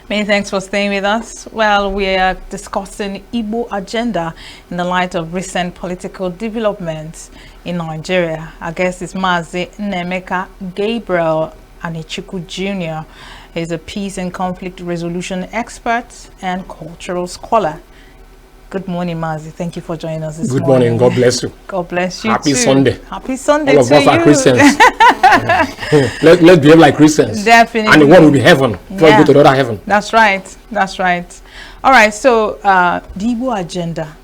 Many thanks for staying with us. Well, we are discussing Igbo agenda in the light of recent political developments in Nigeria. Our guest is Mazi Nemeka Gabriel Anichukwu Jr. He's a peace and conflict resolution expert and cultural scholar. Good morning, Mazi. Thank you for joining us this morning. Good morning. God bless you. God bless you Happy too. Sunday. Happy Sunday All of to us you. are Christians. Let's behave like Christians. Definitely. And the one will be heaven. Before go to the other heaven. That's right. That's right. All right. So the Igbo agenda.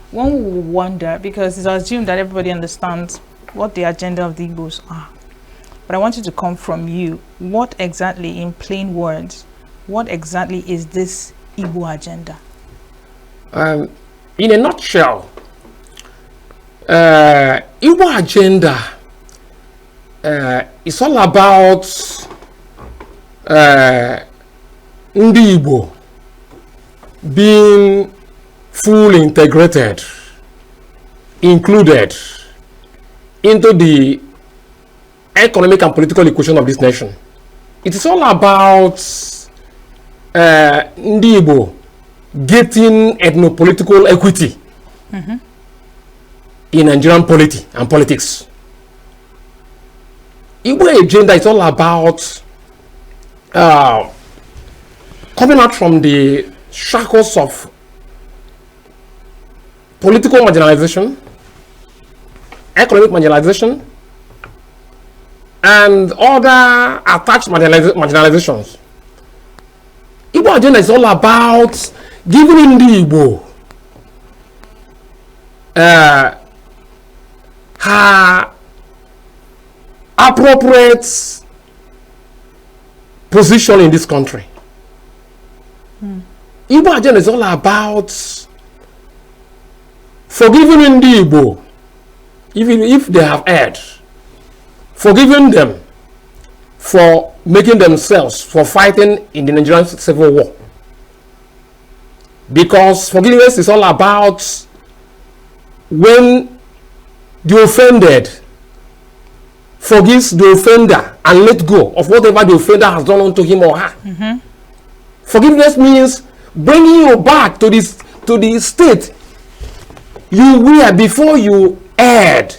One will wonder, because it's assumed that everybody understands what the agenda of the Igbos are. But I want you to come from you. What exactly, in plain words, what exactly is this Igbo agenda? In a nutshell, Igbo agenda is all about Ndi Igbo being fully integrated, included into the economic and political equation of this nation. It is all about Ndi Igbo getting ethno-political equity in Nigerian polity and politics. Igbo agenda is all about coming out from the shackles of political marginalization, economic marginalization, and other attached marginalizations. Igbo agenda is all about giving Ndi Igbo her appropriate position in this country. Igbo agenda is all about forgiving Ndi Igbo, even if they have erred, forgiving them for making themselves, for fighting in the Nigerian Civil War. Because forgiveness is all about when the offended forgives the offender and let go of whatever the offender has done unto him or her. Forgiveness means bringing you back to the state you were before you erred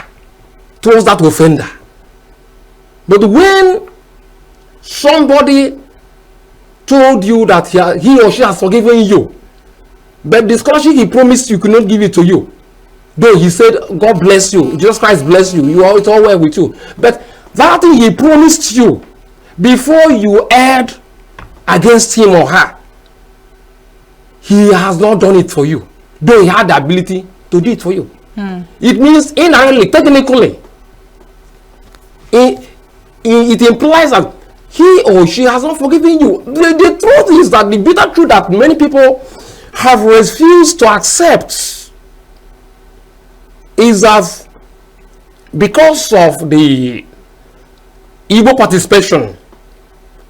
towards that offender. But when somebody told you that he or she has forgiven you, but the scholarship he promised you could not give it to you, though he said, God bless you, Jesus Christ bless you, it's all well with you. But that thing he promised you before you erred against him or her, he has not done it for you, though he had the ability to do it for you. It means inherently, technically, it implies that he or she has not forgiven you. The truth is that the bitter truth that many people have refused to accept is that because of the Igbo participation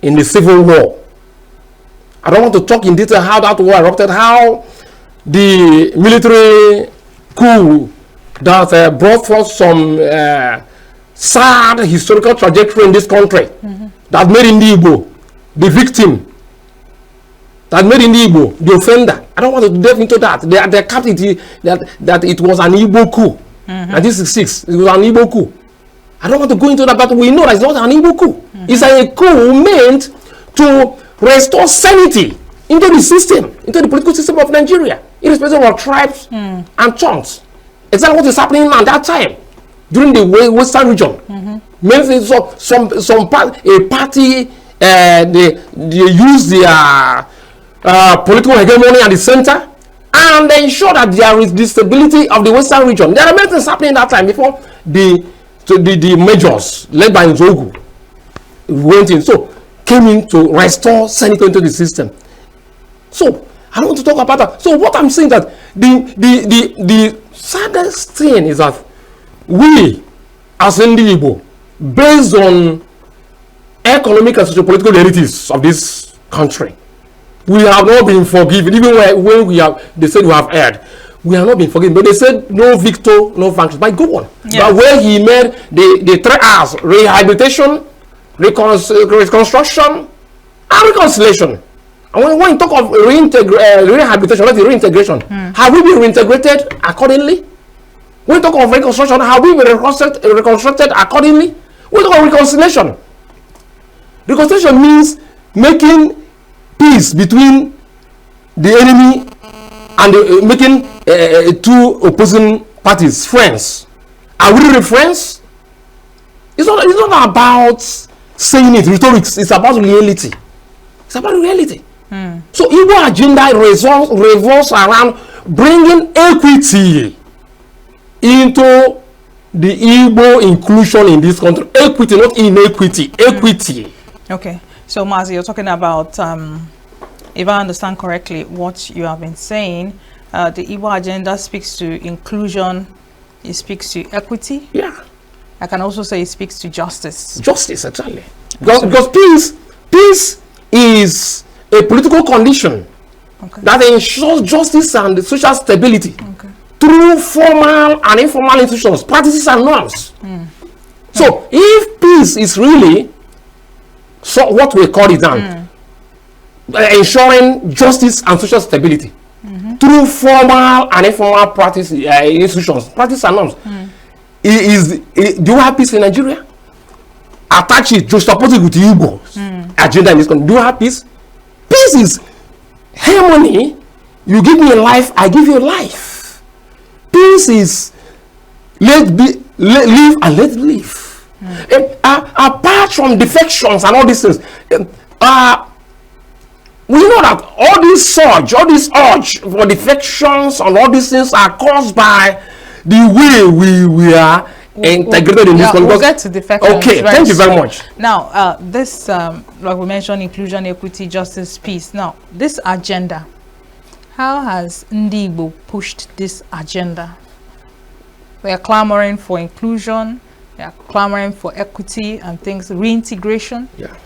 in the Civil War, I don't want to talk in detail how that war erupted, how the military coup that brought forth some sad historical trajectory in this country, that made Ndi Igbo the victim, that made Ndi Igbo the offender. I don't want to delve into that. They kept it that it was an Igbo coup. 1966, it was an Igbo coup. I don't want to go into that, but we know that it's not an Igbo coup. It's a coup meant to restore sanity into the system, into the political system of Nigeria, irrespective of tribes and tongues. Exactly what is happening at that time during the Western region. Maybe some party they use their political hegemony at the center, and they ensure that there is the stability of the Western region. There are many things happening that time before the majors led by Nzogu went in, so came in to restore sanity into the system. So I don't want to talk about that. So what I'm saying that the saddest thing is that we as Ndi Igbo, based on economic and socio-political realities of this country, we have not been forgiven. Even when they said we have erred, we have not been forgiven. But they said no victor, no vanquish. By God, but where he made the 3 R's: rehabilitation, reconstruction, and reconciliation. And when you talk of rehabilitation, not reintegration, have we been reintegrated accordingly? When you talk of reconstruction, have we been reconstructed accordingly? When you talk of reconciliation, reconciliation means making peace between the enemy and making two opposing parties friends. Are we really friends? It's not about saying it, rhetorics. It's about reality. It's about reality. So Igbo agenda revolves around bringing equity into the Igbo inclusion in this country. Equity, not inequity. Equity. Okay. So Mazi, you're talking about, if I understand correctly, what you have been saying, the Igbo agenda speaks to inclusion, it speaks to equity. Yeah. I can also say it speaks to justice. Justice, exactly. Because peace is a political condition that ensures justice and social stability through formal and informal institutions, practices and norms. So if peace is really what we call it down, ensuring justice and social stability through formal and informal practice institutions, practices and norms, do you have peace in Nigeria? Attach it, just support it with Igbo agenda in this country. Do you have peace? Peace is harmony. You give me a life, I give you a life. Peace is live and let live. Apart from defections and all these things, we know that all this surge, all this urge for defections and all these things are caused by the way we are integrated in this country. We'll get to defections. Okay, thank you very much. Now, this, like we mentioned, inclusion, equity, justice, peace. Now, this agenda, how has Igbo pushed this agenda? We are clamoring for inclusion, we are clamoring for equity and things, reintegration. Yeah.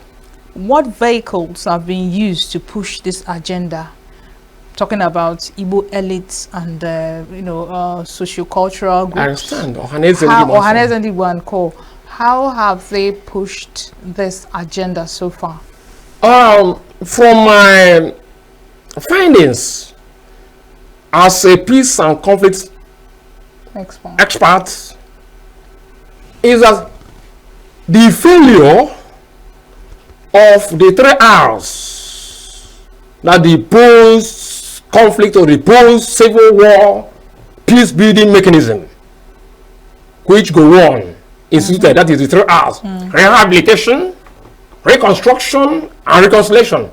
What vehicles have been used to push this agenda? Talking about Igbo elites and socio-cultural groups. I understand. Ohaneze and Igbo and Co. How have they pushed this agenda so far? From my findings as a peace and conflict expert, is that the failure of the 3 R's, that the post-conflict or the post-civil war peace building mechanism which go on instituted, that is the 3 R's, rehabilitation, reconstruction and reconciliation,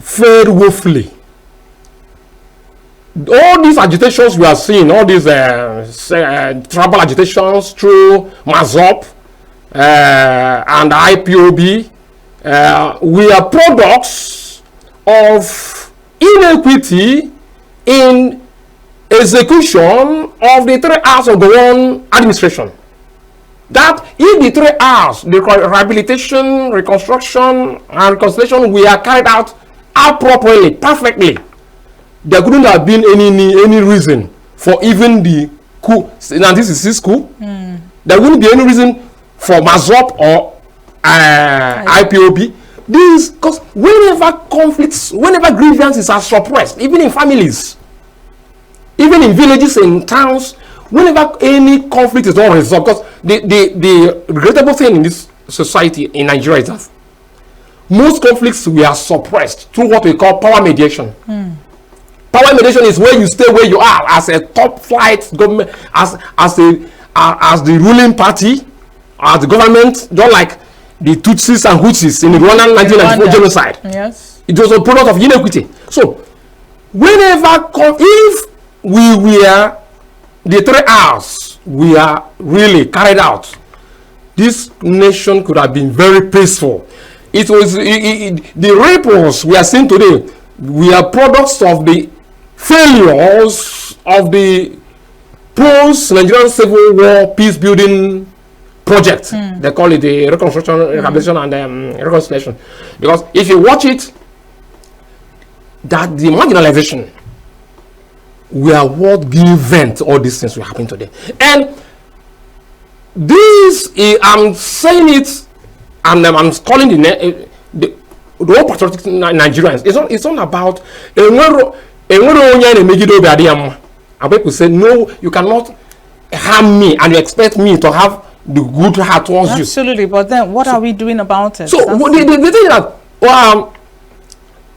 failed woefully. All these agitations we are seeing, all these tribal agitations through MAZOP and IPOB, we are products of inequity in execution of the 3 R's of the one administration. That if the 3 R's, the rehabilitation, reconstruction, and reconciliation, we are carried out appropriately, perfectly, there couldn't have been any reason for even the coup. Now this is his coup. There wouldn't be any reason for MAZOP or IPOB. This, because whenever conflicts, whenever grievances are suppressed, even in families, even in villages, in towns, whenever any conflict is not resolved, because the regrettable thing in this society in Nigeria is that most conflicts we are suppressed through what we call power mediation. Power mediation is where you stay where you are as a top flight government, as the ruling party, as the government, don't like the Tutsis and Hutsis in the Rwandan 1994 genocide. Yes. It was a product of inequity. So, whenever, if we were the 3 R's, we are really carried out, this nation could have been very peaceful. It was the ripples we are seeing today. We are products of the failures of the post-Nigerian Civil War peace building project. They call it the reconstruction, rehabilitation, and reconciliation. Because if you watch it, that the marginalization were what give vent to all these things will happen today. And this, I'm saying it, and I'm calling the whole patriotic Nigerians. It's not about people say no, you cannot harm me and you expect me to have the good heart towards you. Absolutely, but then what are we doing about it? So the thing that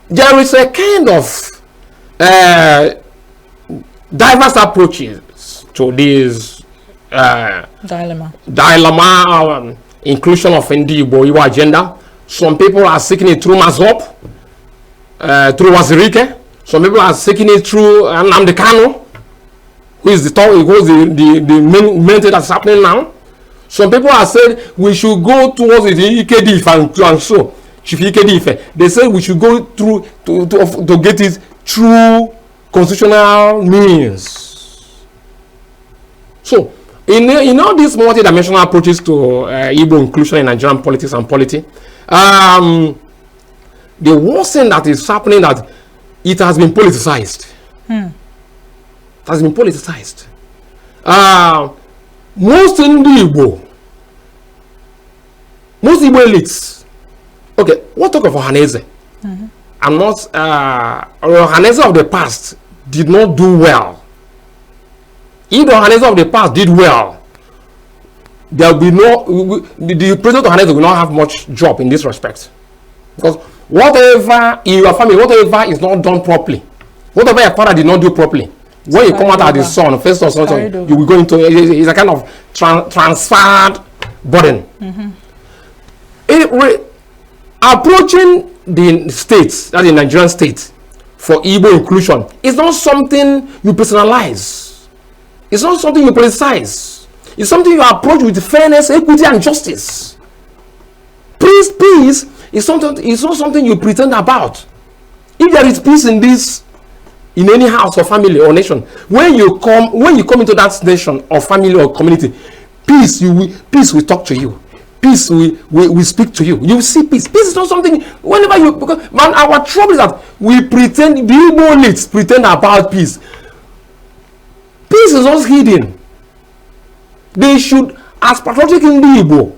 there is a kind of diverse approaches to this dilemma, inclusion of Igbo agenda. Some people are seeking it through Mazop, through Wazirike. Some people are seeking it through Nnamdi Kanu, who is the main thing that's happening now. Some people are saying we should go towards the Ikedif and so Chief Ikedif. They say we should go through to get it through constitutional means. So in all these multi-dimensional approaches to Igbo inclusion in Nigerian politics and polity, the worst thing that is happening that it has been politicized. It has been politicized. Most Igbo elites. Okay, what talk of Ohaneze? I'm not. Ohaneze of the past did not do well. If the Ohaneze of the past did well, there will be no. The president of Ohaneze will not have much job in this respect, because whatever in your family, whatever is not done properly, whatever your father did not do properly, when you come out as the son, first or something, you will go into it's a kind of transferred burden. Approaching the states, that is the Nigerian state, for Igbo inclusion is not something you personalize. It's not something you politicize. It's something you approach with fairness, equity, and justice. Peace is something. It's not something you pretend about. If there is peace in this, in any house or family or nation, when you come into that nation or family or community, peace will talk to you. Peace will speak to you. You will see peace. Peace is not something. Whenever you, because man, our trouble is that we pretend. The Igbo elites pretend about peace. Peace is not hidden. They should, as patriotic in the Igbo,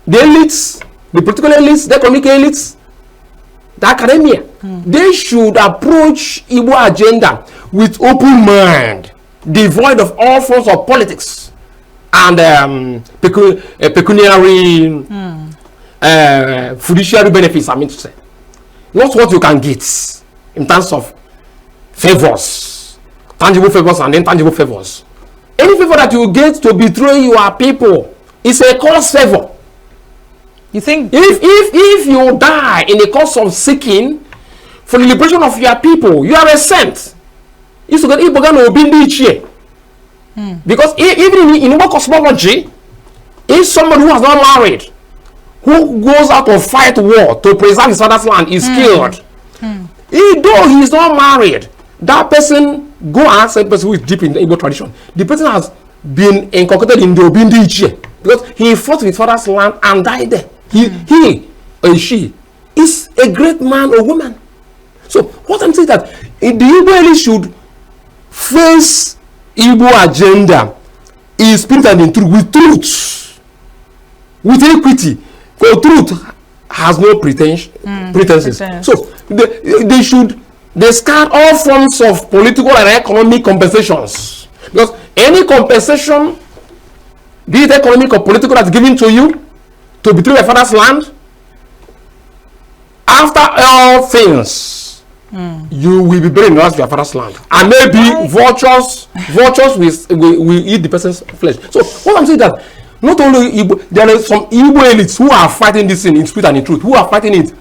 the elites, the political elites, the economic elites, the academia, they should approach Igbo agenda with open mind, devoid of all forms of politics and pecuniary, fiduciary benefits. I mean to say, not what you can get in terms of favors. Tangible favors and intangible favors. Any favor that you get to betray your people is a cause favor. You think if you die in the course of seeking for the liberation of your people, you are a saint. Because even in Igbo cosmology, if somebody who has not married, who goes out to fight war to preserve his father's land is killed, though he is not married, that person go and ask a person who is deep in the Igbo tradition. The person has been inculcated in the Obindi Ichie because he fought with his father's land and died there. He or she is a great man or woman. So what I'm saying is that the Igbo elite should face Igbo agenda in spirit and in truth, with truth, with equity. Because truth has no pretenses. So they should discard all forms of political and economic compensations, because any compensation, be it economic or political, that's given to you to betray your father's land, after all things, you will be buried in your father's land, and maybe vultures will eat the person's flesh. So what I'm saying is that not only Igbo, there are some Igbo elites who are fighting this in spirit and in truth, who are fighting it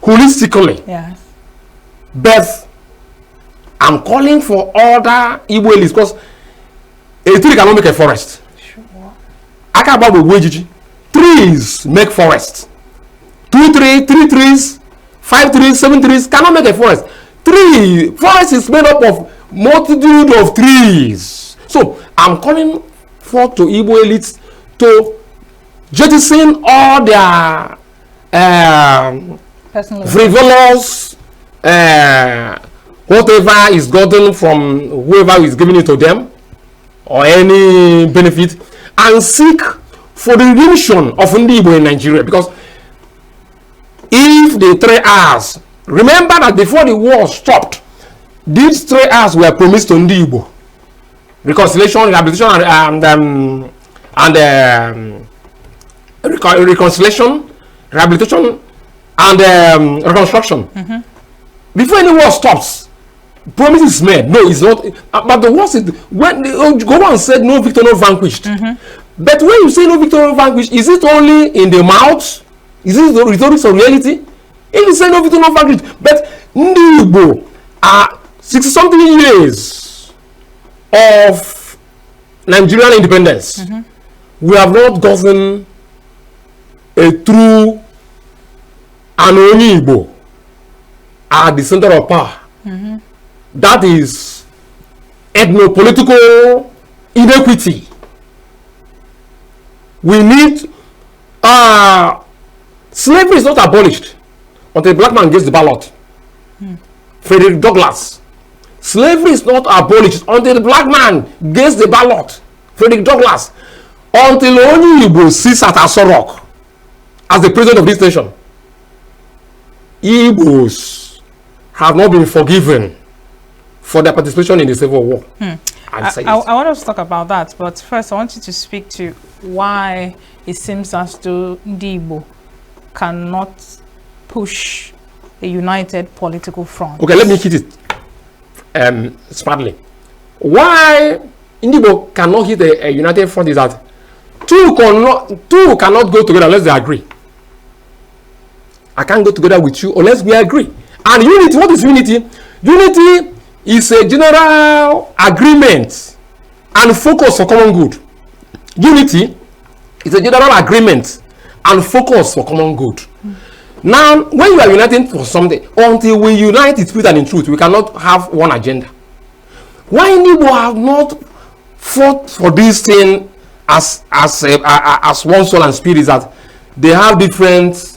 holistically. Yes. But I'm calling for other Igbo elites, because a tree cannot make a forest. Sure. Trees make forest. 2 trees, 3 trees, 5 trees, 7 trees cannot make a forest. Forest is made up of multitude of trees. So I'm calling for to Igbo elites to jettison all their frivolous whatever is gotten from whoever is giving it to them, or any benefit, and seek for the redemption of Igbo in Nigeria, because if the 3 hours, remember that before the war stopped, these 3 hours were promised to Ndi Igbo. Reconciliation, rehabilitation, reconciliation, rehabilitation, and reconstruction. Before any war stops, promise is made. No, it's not. But the worst is when Gowan said no victor, no vanquished. But when you say no victor, no vanquished, is it only in the mouth? Is it the rhetoric of reality? If you say no victor, no vanquished, but Ndi Igbo are 60-something years of Nigerian independence. We have not gotten a true and only Igbo at the center of power. That is ethno-political inequity. We need slavery is not abolished until the black man gets the ballot. Frederick Douglass. Slavery is not abolished until the black man gets the ballot. Frederick Douglass. Until only Igbo sits at Asorok as the president of this nation. Igbos have not been forgiven for their participation in the Civil War. I want us to talk about that, but first I want you to speak to why it seems as though Ndi Igbo cannot push a united political front. Okay, let me hit it smartly. Why Ndi Igbo cannot hit a united front is that two cannot go together unless they agree. I can't go together with you unless we agree. And unity, what is unity? Unity is a general agreement and focus for common good. Unity is a general agreement and focus for common good. Now, when you are uniting for something, until we unite in spirit and in truth, we cannot have one agenda. Why Igbo have not fought for this thing as one soul and spirit is that they have different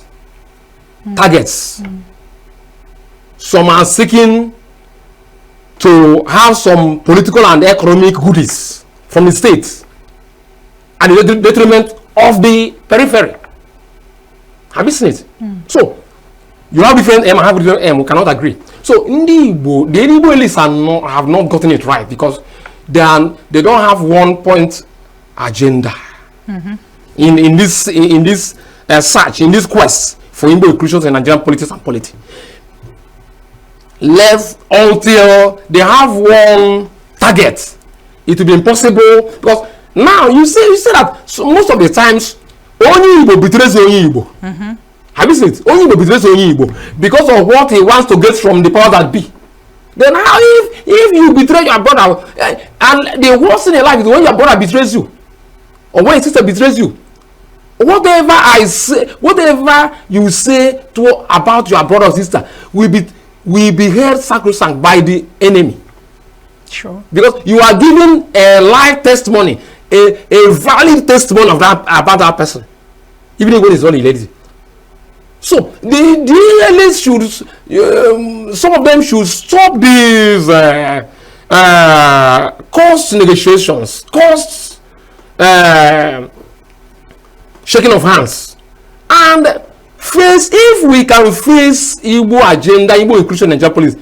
targets. Some are seeking to have some political and economic goodies from the state at the detriment of the periphery. Have you seen it? So you have different M, I have different M, we cannot agree. So Ndi Igbo, the Igbo elites have not gotten it right because they don't have one point agenda in this search, in this quest for Igbo inclusion in Nigerian politics and polity. Left until they have one target, it will be impossible because now you say that most of the times only Igbo betrays only Igbo. Have you seen it? Only Igbo betrays only Igbo because of what he wants to get from the power that be. Then how if you betray your brother, and the worst thing in life is when your brother betrays you or when your sister betrays you. Whatever I say, whatever you say about your brother or sister will be held sacrosanct by the enemy. Sure. Because you are giving a live testimony, a valid testimony of that about that person, even when it's not related. So the elites should, some of them should stop these cost negotiations, cost shaking of hands, and face, if we can face Igbo agenda, Igbo inclusion and Japanese,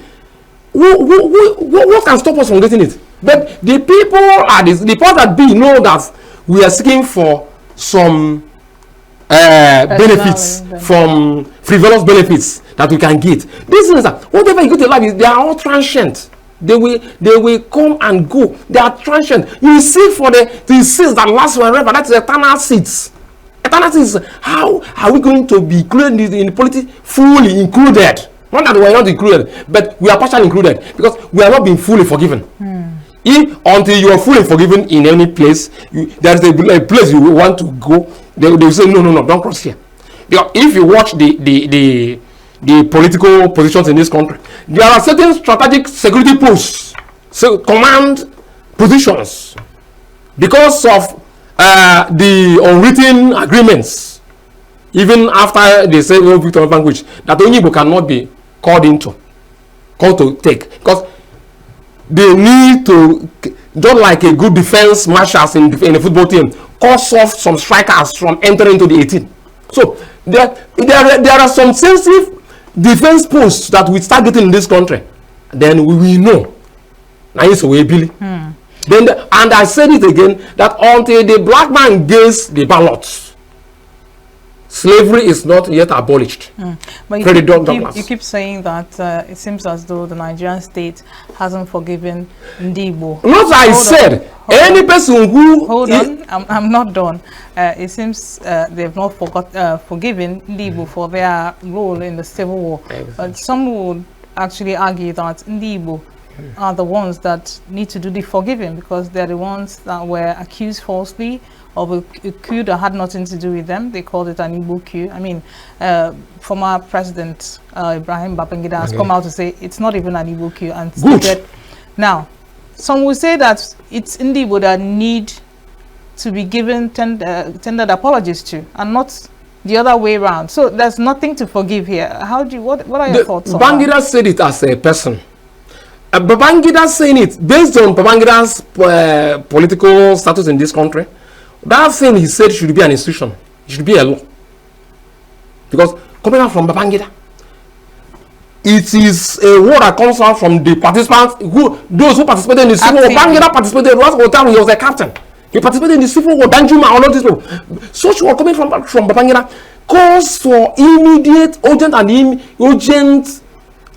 what can stop us from getting it? But the people are the powers that be know that we are seeking for some benefits, from frivolous benefits that we can get. This is that whatever you go to life, they are all transient. They will come and go. They are transient. You see for the seeds that last forever. That's eternal seeds. Eternal seeds. How are we going to be included in politics? Fully included. Not that we are not included, but we are partially included because we are not being fully forgiven. If until you are fully forgiven in any place, there is a place you want to go, they will say no, don't cross here. Because if you watch the political positions in this country, there are certain strategic security posts, so command positions, because of the unwritten agreements, even after they say no victor of language, that only Igbo cannot be called to take, because they need to, just like a good defense marshals in a football team, cut off some strikers from entering into the 18. So there are some sensitive defense posts that we start getting in this country. Then we will know. Now it's a way, Billy. Then and I said it again that until the black man gets the ballots, slavery is not yet abolished. But you keep saying that it seems as though the Nigerian state hasn't forgiven Igbo. Not I said. Any person who... Hold on, I'm not done. It seems they've not forgiven Igbo for their role in the Civil War. But some would actually argue that Igbo are the ones that need to do the forgiving because they're the ones that were accused falsely of a coup that had nothing to do with them. They called it an Igbo coup. I mean, former President Ibrahim Babangida has come out to say it's not even an Igbo coup and stated. Now, some will say that it's Igbo that need to be given tendered apologies to, and not the other way around. So there's nothing to forgive here. How do you, what are your thoughts on that? Babangida said it as a person. Babangida saying it based on Babangida's political status in this country. That thing he said should be an institution. It should be a law. Because coming out from Babangida, it is a word that comes out from the participants, those who participated in the Civil War. Babangida participated in the time he was a captain. He participated in the Civil War. Danjuma, all of these people. Such word coming from Babangida calls for immediate, urgent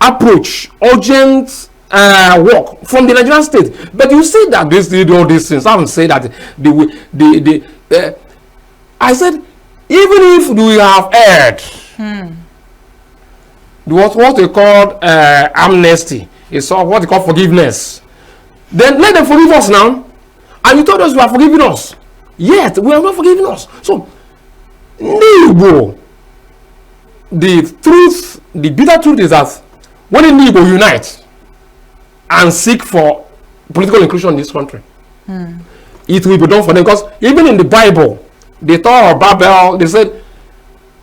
approach, urgent work from the Nigerian state. But you see that this did all these things. I haven't said that I said even if we have erred, what they call amnesty is what they call forgiveness. Then let them forgive us now. And you told us you are forgiving us. Yet we are not forgiving us. So Igbo, the truth, the bitter truth is that when Igbo unite and seek for political inclusion in this country, it will be done for them. Because even in the Bible, the Tower of Babel, they said,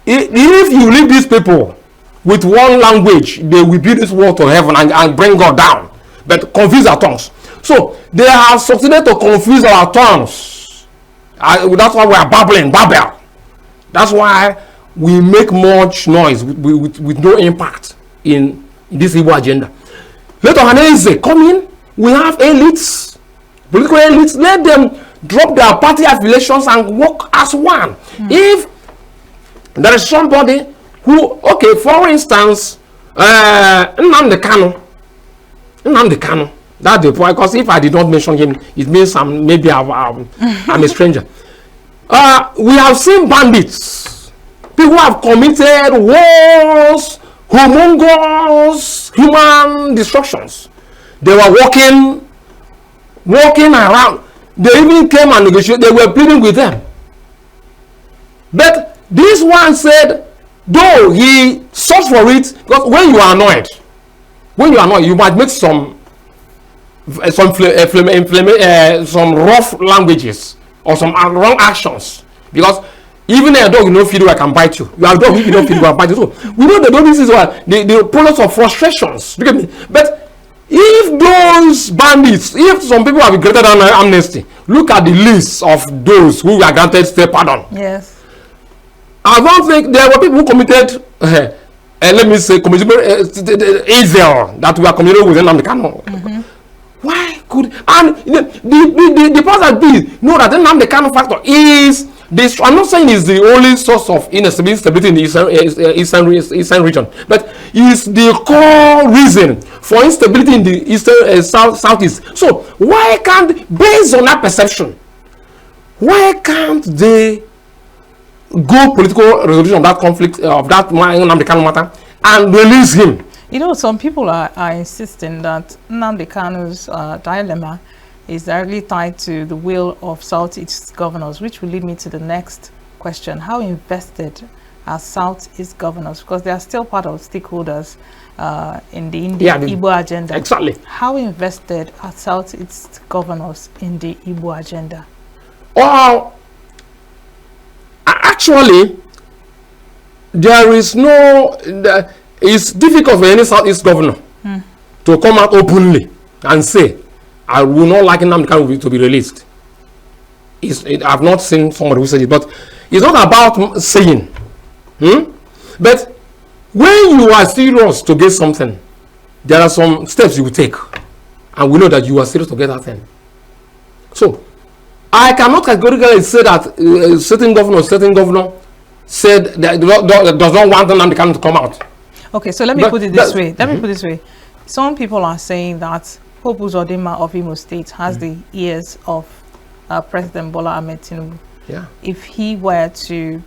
if you leave these people with one language, they will build this wall to heaven and bring God down, but confuse our tongues. So they have succeeded to confuse our tongues. That's why we are babbling, Babel. That's why we make much noise with no impact in this Igbo agenda. Let Ohaneze come in. We have elites, political elites. Let them drop their party affiliations and work as one. If there is somebody who, okay, for instance, Nnamdi Kanu. That's the point. Because if I did not mention him, it means maybe I'm a stranger. We have seen bandits, people who have committed wars, humongous human destructions. They were walking around. They even came and negotiated. They were pleading with them. But this one said, though he sought for it, because when you are annoyed, you might make some rough languages or some wrong actions. Because even a dog, you know, feed you, I can bite you. You are a dog, if you don't feed you, I can bite you. So we know that this is what the products of frustrations. Look at me. But if those bandits, if some people have been greater than amnesty, look at the list of those who were granted state pardon. Yes. I don't think there were people who committed, let me say, evil that we are committed with Nnamdi Kanu. Why could and the powers that be know that the Nnamdi Kanu factor is this? I'm not saying it's the only source of instability in the eastern region, but is the core reason for instability in the eastern southeast. So why can't, based on that perception, why can't they go political resolution of that conflict of that Nnamdi Kanu matter and release him? You know, some people are insisting that Nnamdi Kanu's dilemma is directly tied to the will of Southeast governors, which will lead me to the next question. How invested are Southeast governors? Because they are still part of stakeholders in the Igbo agenda. Exactly. How invested are Southeast governors in the Igbo agenda? Well, actually, there is no... it's difficult for any Southeast governor to come out openly and say, I will not like Nnamdi Kanu to be released. I've not seen somebody who said it, but it's not about saying. But when you are serious to get something, there are some steps you will take, and we know that you are serious to get that thing. So I cannot categorically say that certain governor said that does not want Nnamdi Kanu to come out. Okay, so let me put it this way. Let me put it this way. Some people are saying that Hope Uzodinma of Imo State has the ears of President Bola Ahmed Tinubu. Yeah. If he were to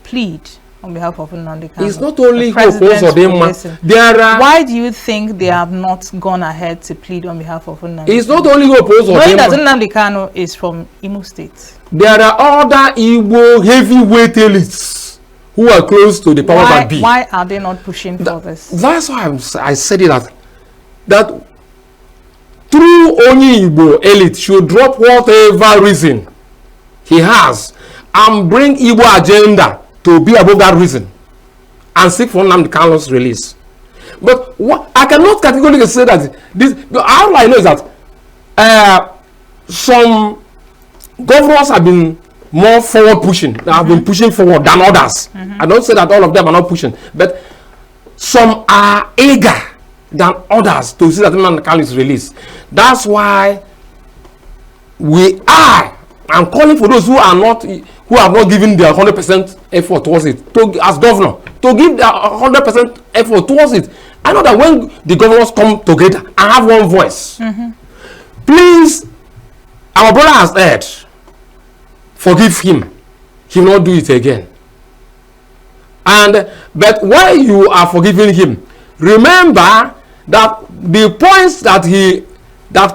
plead on behalf of Nnamdi Kanu, it's not only Hope Uzodinma. There are. Why do you think they have not gone ahead to plead on behalf of Nnamdi? It's not only Hope Uzodinma. Knowing that Nnamdi Kanu is from Imo State. There are other Igbo heavyweight elites who are close to the powers that be. Why are they not pushing for this? That's why I said it that true only Igbo elite should drop whatever reason he has and bring Igbo agenda to be above that reason and seek for Nnamdi Kanu's release. But what I cannot categorically say that this. All I know is that some governors have been more forward pushing. They have been pushing forward than others. I don't say that all of them are not pushing, but some are eager than others to see that Nnamdi Kanu is released. That's why I'm calling for those who have not given their 100% effort towards it, as governor, to give their 100% effort towards it. I know that when the governors come together and have one voice, please, our brother has erred. Forgive him. He will not do it again. But while you are forgiving him, remember that the points that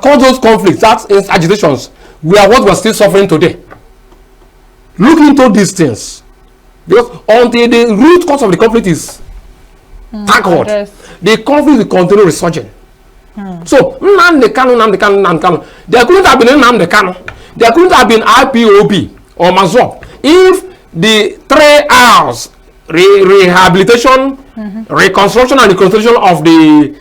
caused those conflicts, that agitations, were what we're still suffering today. Look into these things, because until the root cause of the conflict is tackled, the conflict will continue resurging. So Nnamdi Kanu, there couldn't have been Nnamdi Kanu, there couldn't have been IPOB or Mazop if the 3 hours rehabilitation, reconstruction and reconstruction of the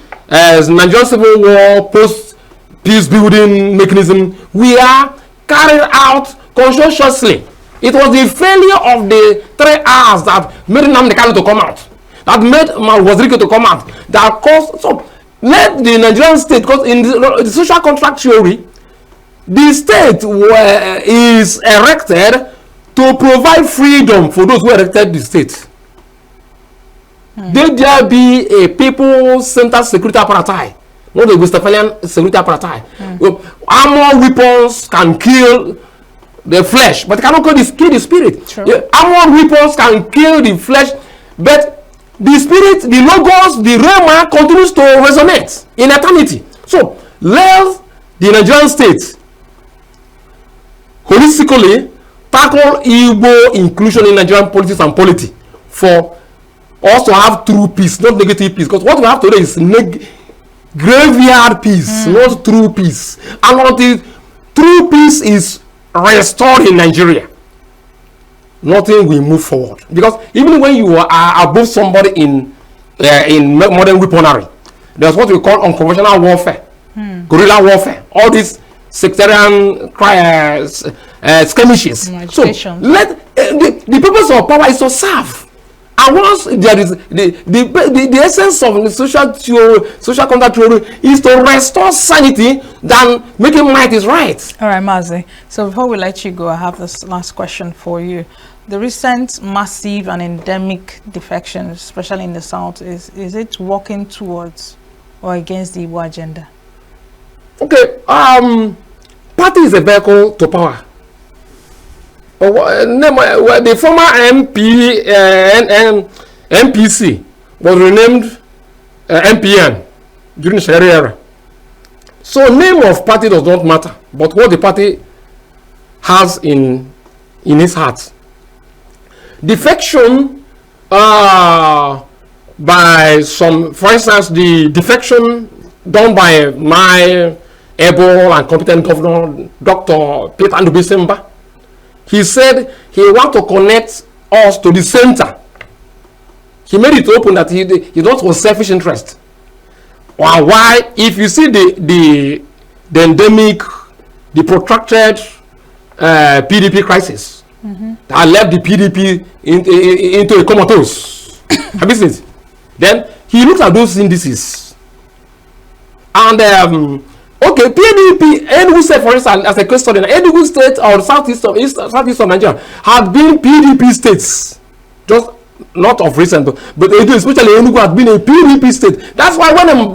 Nigerian Civil War post-peace building mechanism were carried out conscientiously. It was the failure of the 3 hours that made Nnamdi Kanu to come out, that made Wazirike to come out, that caused. So let the Nigerian state, because in the social contract theory, the state is erected to provide freedom for those who erected the state. Let there be a people-centered security apparatus, not a Westphalian security apparatus. Armor weapons can kill the flesh, but cannot kill the spirit. Armor weapons can kill the flesh, but the spirit, the logos, the rema continues to resonate in eternity. So let the Nigerian state holistically tackle Igbo inclusion in Nigerian politics and polity for us to have true peace, not negative peace. Because what we have today is graveyard peace, not true peace. And until true peace is restored in Nigeria, nothing will move forward. Because even when you are above somebody in modern weaponry, there's what we call unconventional warfare, guerrilla warfare, all these sectarian skirmishes. So let the purpose of power is to serve. And once there is the essence of the social contract theory is to restore sanity than making might is right. All right, Mazi. So before we let you go, I have this last question for you. The recent massive and endemic defections, especially in the south, is it working towards or against the Igbo agenda? Okay, party is a vehicle to power. The former MPC was renamed MPN during the Sharia era. So name of party does not matter, but what the party has in its heart. Defection by some, for instance, the defection done by my able and competent governor, Dr. Peter Ndubisemba. He said he wants to connect us to the center. He made it open that he not for selfish interest. Or why, if you see the endemic, the protracted PDP crisis, that left the PDP into a comatose. Have you seen it? Then he looked at those indices. And okay, PDP, Enugu State, for instance, as a case study, Enugu State or southeast of Nigeria had been PDP states, just not of recent, but especially Enugu had been a PDP state. That's why when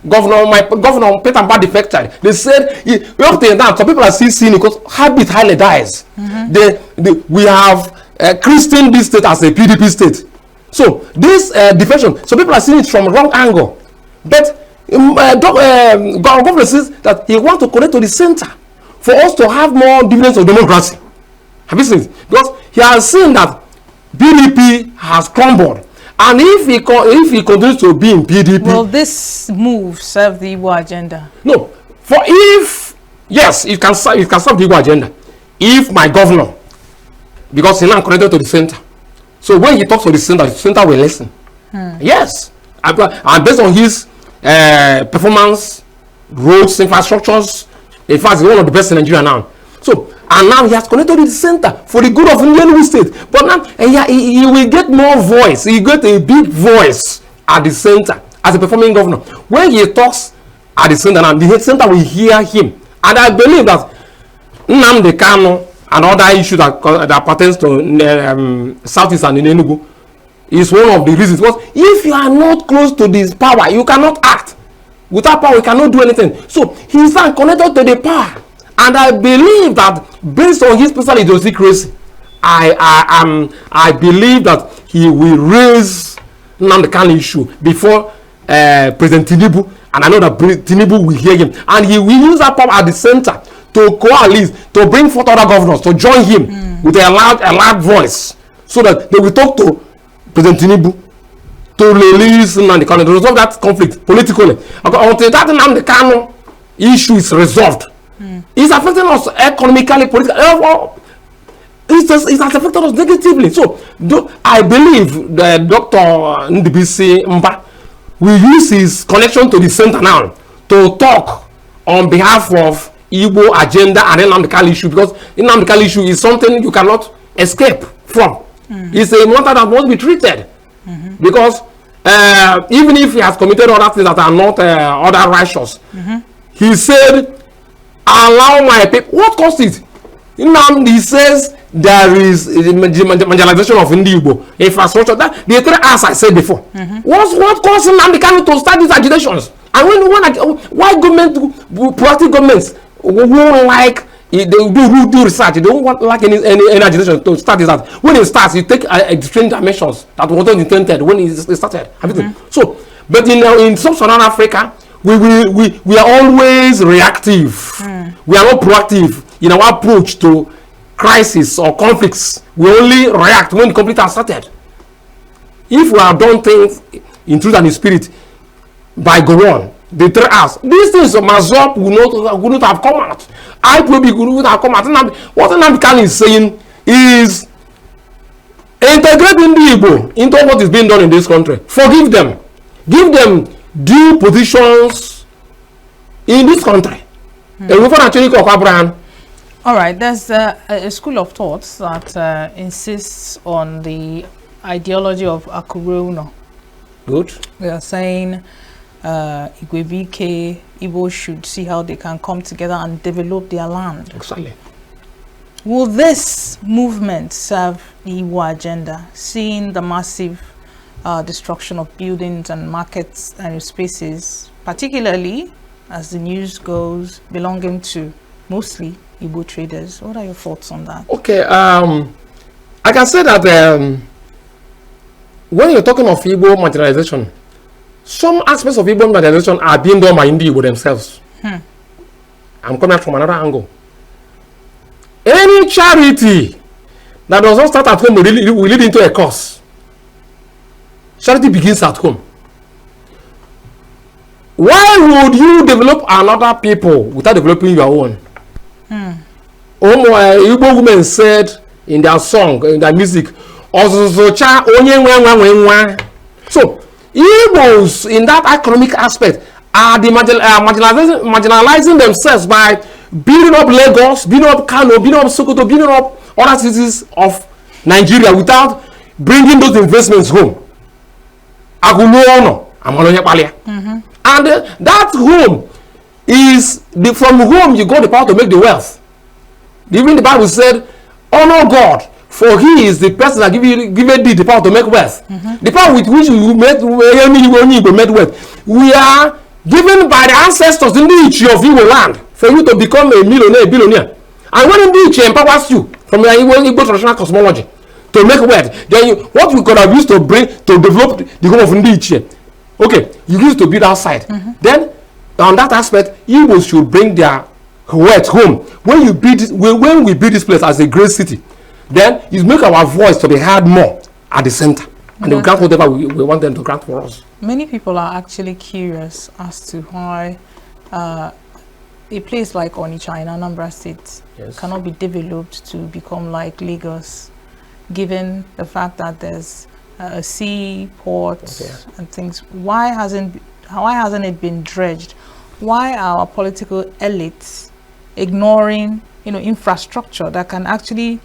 Governor Peter Mba defected, they said up to now some people are still seeing it because habit highly dies. We have Christian this state as a PDP state. So this defection, so people are seeing it from wrong angle. But governor says that he wants to connect to the center for us to have more dividends of democracy. Have you seen it? Because he has seen that PDP has crumbled. And if he continues to be in PDP, will this move serve the Igbo agenda? No. For if yes, it can serve the Igbo agenda. If my governor, because he's now connected to the center, so when he talks to the center will listen. Yes, and based on his performance, roads, infrastructures, in fact, he's one of the best in Nigeria now. So. And now he has connected to the center for the good of Enugu State. But now he will get more voice. He will get a big voice at the center as a performing governor. When he talks at the center, now the center will hear him. And I believe that Nnamdi Kanu and other issues that pertains to Southeast and in Enugu is one of the reasons. Because if you are not close to this power, you cannot act. Without power, you cannot do anything. So he's not connected to the power. And I believe that based on his personal idiosyncrasy, I believe that he will raise Nnamdi Kanu issue before President Tinubu, and I know that Tinubu will hear him, and he will use that power at the center to coalesce, to bring forth other governors to join him with a loud voice, so that they will talk to President Tinubu to release Nnamdi Kanu, to resolve that conflict politically. Until that Nnamdi Kanu issue is resolved. It's affecting us economically, politically. It has affected us negatively. So, I believe that Dr. Ndubisi Mba will use his connection to the center now to talk on behalf of Igbo agenda and Nnamdi Kanu issue, because Nnamdi Kanu issue is something you cannot escape from. It's a matter that must be treated. Because even if he has committed other things that are not other righteous, he said, allow my people. What caused it? He says there is marginalization of Igbo infrastructure. That the three as I said before. What caused Nnamdi Kanu to start these agitations? And why proactive governments won't like they do research, they don't want like any agitation to start this out. When it starts, you take extreme dimensions that wasn't intended when it started. So, but in sub-Saharan Africa, we are always reactive. We are not proactive in our approach to crisis or conflicts. We only react when the conflict has started. If we have done things in truth and in spirit by Goron, the three us, these things of Mazop would not have come out. IPOB would not have come out. What Nnamdi Kanu is saying is integrating the Igbo into what is being done in this country. Forgive them. Give them due positions in this country. All right, there's a school of thoughts that insists on the ideology of Akuruno. Good. They are saying Igbo should see how they can come together and develop their land. Exactly. Will this movement serve the Igbo agenda, seeing the massive destruction of buildings and markets and spaces, particularly as the news goes, belonging to mostly Igbo traders? What are your thoughts on that? Okay, I can say that when you're talking of Igbo marginalization, some aspects of Igbo marginalization are being done by Igbo themselves. I'm coming from another angle. Any charity that does not start at home will lead into a cause. Charity begins at home. Why would you develop another people without developing your own? Igbo women said in their song, in their music, so Igbos in that economic aspect are marginalizing themselves by building up Lagos, building up Kano, building up Sokoto, building up other cities of Nigeria without bringing those investments home. And that home is from home you got the power to make the wealth. Even the Bible said, honor God, for he is the person that given thee the power to make wealth. The power with which we made wealth, we are given by the ancestors in the history of Igbo land for you to become a millionaire, billionaire. And when the history empowers you from your Igbo traditional cosmology to make wealth, then what we could have used to bring to develop the home of Ndiche, okay, you used to build outside. Then on that aspect, Igbos should bring their wealth home. When we build this place as a great city, then it make our voice to be heard more at the center, and they will grant whatever we want them to grant for us. Many people are actually curious as to why a place like Onitsha in Anambra State cannot be developed to become like Lagos, given the fact that there's a sea port and things. Why hasn't it been dredged? Why are our political elites ignoring, infrastructure that can actually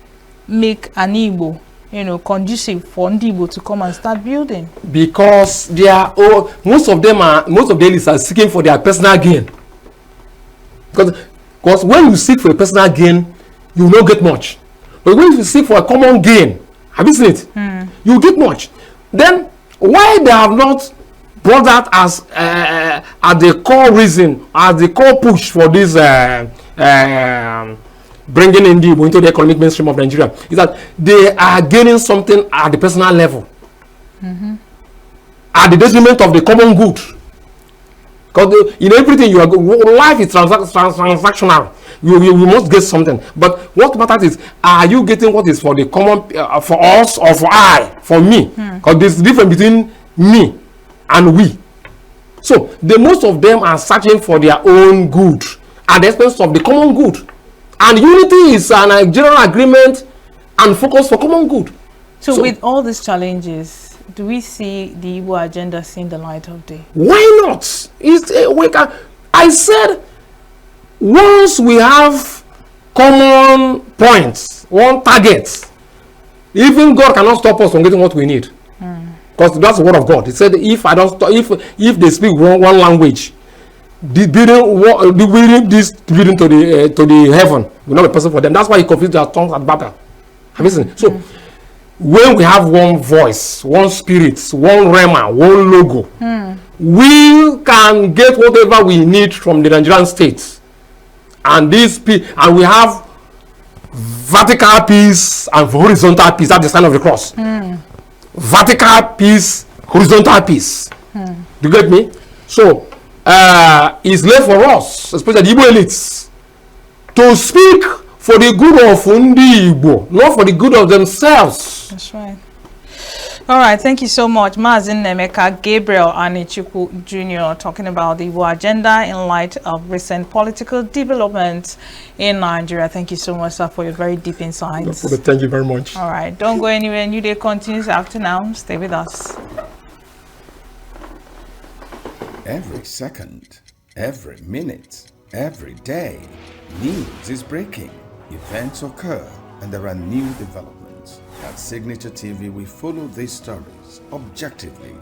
make an Igbo, conducive for Igbo to come and start building? Because they are most of the elites are seeking for their personal gain. Because when you seek for a personal gain, you will not get much. But when you seek for a common gain, have you seen it? You get much. Then why they have not brought that as the core reason, as the core push for this bringing in the Igbo into the economic mainstream of Nigeria, is that they are gaining something at the personal level, at the detriment of the common good. Because in everything life is transactional. You must get something. But what matters is, are you getting what is for the common, for us or for me? Because there's difference between me and we. So most of them are searching for their own good at the expense of the common good. And unity is a general agreement and focus for common good. So with all these challenges, do we see the Igbo agenda seeing the light of day? Why not? I said, once we have common points, one target, even God cannot stop us from getting what we need. Because that's the word of God. It said, if they speak one language, building this building to the heaven will not be possible for them. That's why he confused their tongues at battle. Have you seen? So when we have one voice, one spirit, one rema, one logo, we can get whatever we need from the Nigerian state. And we have vertical peace and horizontal peace. That's the sign of the cross. Vertical peace, horizontal peace. Do you get me? So it's left for us, especially the Igbo elites, to speak for the good of Ndi Igbo, not for the good of themselves. That's right. All right, thank you so much. Mazin Nemeka Gabriel Anichukwu Jr. talking about the Igbo agenda in light of recent political developments in Nigeria. Thank you so much, sir, for your very deep insights. No, thank you very much. All right, don't go anywhere. New Day continues after now. Stay with us. Every second, every minute, every day, news is breaking. Events occur and there are new developments. At Signature TV, we follow these stories objectively,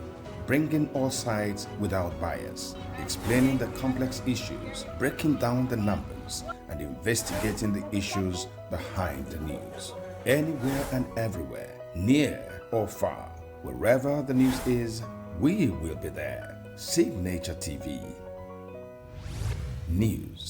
bringing all sides without bias, explaining the complex issues, breaking down the numbers, and investigating the issues behind the news. Anywhere and everywhere, near or far, wherever the news is, we will be there. Signature TV. News.